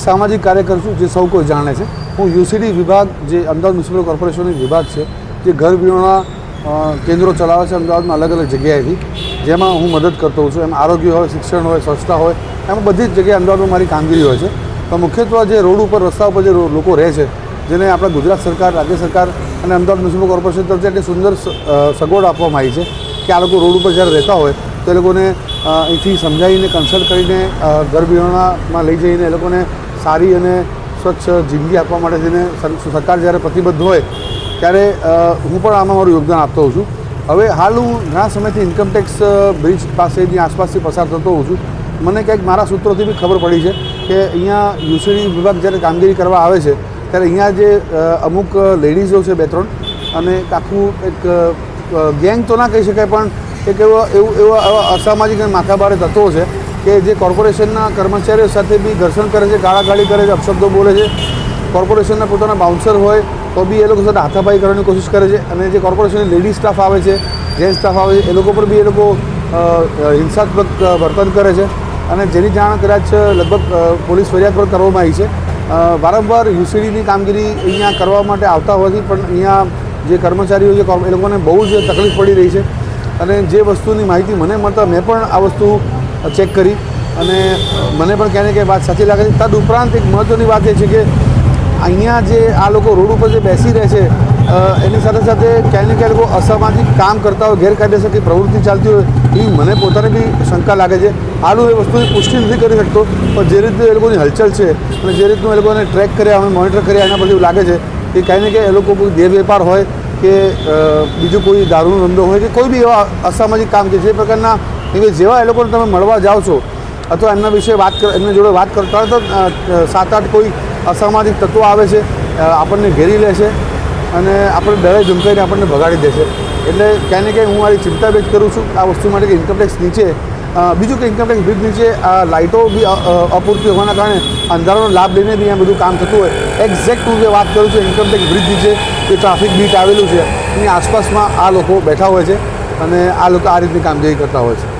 સામાજિક કાર્યકર છું, જે સૌ કોઈ જાણે છે। હું યુસીડી વિભાગ, જે અમદાવાદ મ્યુનિસિપલ કોર્પોરેશનની વિભાગ છે, જે ઘર વિહોણા કેન્દ્રો ચલાવે છે અમદાવાદમાં અલગ અલગ જગ્યાએથી, જેમાં હું મદદ કરતો હોઉં છું। એમ આરોગ્ય હોય, શિક્ષણ હોય, સ્વચ્છતા હોય, એમાં બધી જ જગ્યાએ અમદાવાદમાં મારી કામગીરી હોય છે। તો મુખ્યત્વે જે રોડ ઉપર, રસ્તા ઉપર જે લોકો રહે છે, જેને આપણા ગુજરાત સરકાર, રાજ્ય સરકાર અને અમદાવાદ મ્યુનિસિપલ કોર્પોરેશન તરફથી એટલી સુંદર સગવડ આપવામાં આવી છે કે આ લોકો રોડ ઉપર જ્યારે રહેતા હોય તો એ લોકોને અહીંથી સમજાવીને, કન્સલ્ટ કરીને, ઘર વિહોણામાં લઈ જઈને એ લોકોને સારી અને સ્વચ્છ જિંદગી આપવા માટે થઈને સરકાર જ્યારે પ્રતિબદ્ધ હોય ત્યારે હું પણ આમાં મારું યોગદાન આપતો હોઉં છું। હવે હાલ હું ઘણા સમયથી ઇન્કમટેક્સ બ્રિજ પાસેની આસપાસથી પસાર થતો હોઉં છું। મને ક્યાંક મારા સૂત્રોથી બી ખબર પડી છે કે અહીંયા યુસીડી વિભાગ જ્યારે કામગીરી કરવા આવે છે ત્યારે અહીંયા જે અમુક લેડીઝો છે, 2-3, અને આખું એક ગેંગ તો ના કહી શકાય, પણ એક એવા અસામાજિક અને માથાભારે તત્વો છે કે જે કોર્પોરેશનના કર્મચારીઓ સાથે બી ઘર્ષણ કરે છે, ગાળાગાળી કરે છે, અપશબ્દો બોલે છે। કોર્પોરેશનના પોતાના બાઉન્સર હોય તો બી એ લોકો સાથે હાથાપાઈ કરવાની કોશિશ કરે છે, અને જે કોર્પોરેશનની લેડી સ્ટાફ આવે છે, જેન્ટ સ્ટાફ આવે છે, એ લોકો પર બી એ લોકો હિંસાત્મક વર્તન કરે છે, અને જેની જાણ કદાચ લગભગ પોલીસ ફરિયાદ પર કરવામાં આવી છે। વારંવાર યુસીડીની કામગીરી અહીંયા કરવા માટે આવતા હોવાથી પણ અહીંયા જે કર્મચારીઓ છે એ લોકોને બહુ જ તકલીફ પડી રહી છે, અને જે વસ્તુની માહિતી મને મળતા મેં પણ આ વસ્તુ ચેક કરી અને મને પણ ક્યાંય ને ક્યાંય વાત સાચી લાગે છે। તદુપરાંત એક મહત્ત્વની વાત એ છે કે અહીંયા જે આ લોકો રોડ ઉપર જે બેસી રહે છે એની સાથે સાથે ક્યાંય ને ક્યાંય લોકો અસામાજિક કામ કરતા હોય, ગેરકાયદેસર કંઈ પ્રવૃત્તિ ચાલતી હોય એ મને પોતાને બી શંકા લાગે છે। હાલ હું એ વસ્તુની પુષ્ટિ નથી કરી શકતો, પણ જે રીતનું એ લોકોની હલચલ છે અને જે રીતનું એ લોકોને ટ્રેક કર્યા, અમે મોનિટર કર્યા, એના પરથી એવું લાગે છે કે ક્યાંય ને ક્યાંય એ લોકો કોઈ દેહ વેપાર હોય કે બીજું કોઈ દારૂનો ધંધો હોય કે કોઈ બી એવા અસામાજિક કામ કે જે પ્રકારના જેવા એ લોકોને તમે મળવા જાઓ છો અથવા એમના વિશે એમની જોડે વાત કરતા હોય તો 7-8 કોઈ અસામાજિક તત્વો આવે છે, આપણને ઘેરી લે છે અને આપણે ડરે ધમકાઈને આપણને ભગાડી દે છે। એટલે ક્યાંય ને ક્યાંય હું મારી ચિંતા વ્યક્ત કરું છું આ વસ્તુ માટે કે ઇન્કમટેક્સ નીચે, બીજું કે ઇન્કમટેક્સ બ્રિજ નીચે આ લાઇટો બી અપૂરતી હોવાના કારણે અંધારાનો લાભ લઈને બી અહીંયા બધું કામ થતું હોય। એક્ઝેક્ટ હું જે વાત કરું છું ઇન્કમટેક્સ બ્રિજ નીચે જે ટ્રાફિક બીટ આવેલું છે એની આસપાસમાં આ લોકો બેઠા હોય છે અને આ લોકો આ રીતની કામગીરી કરતા હોય છે।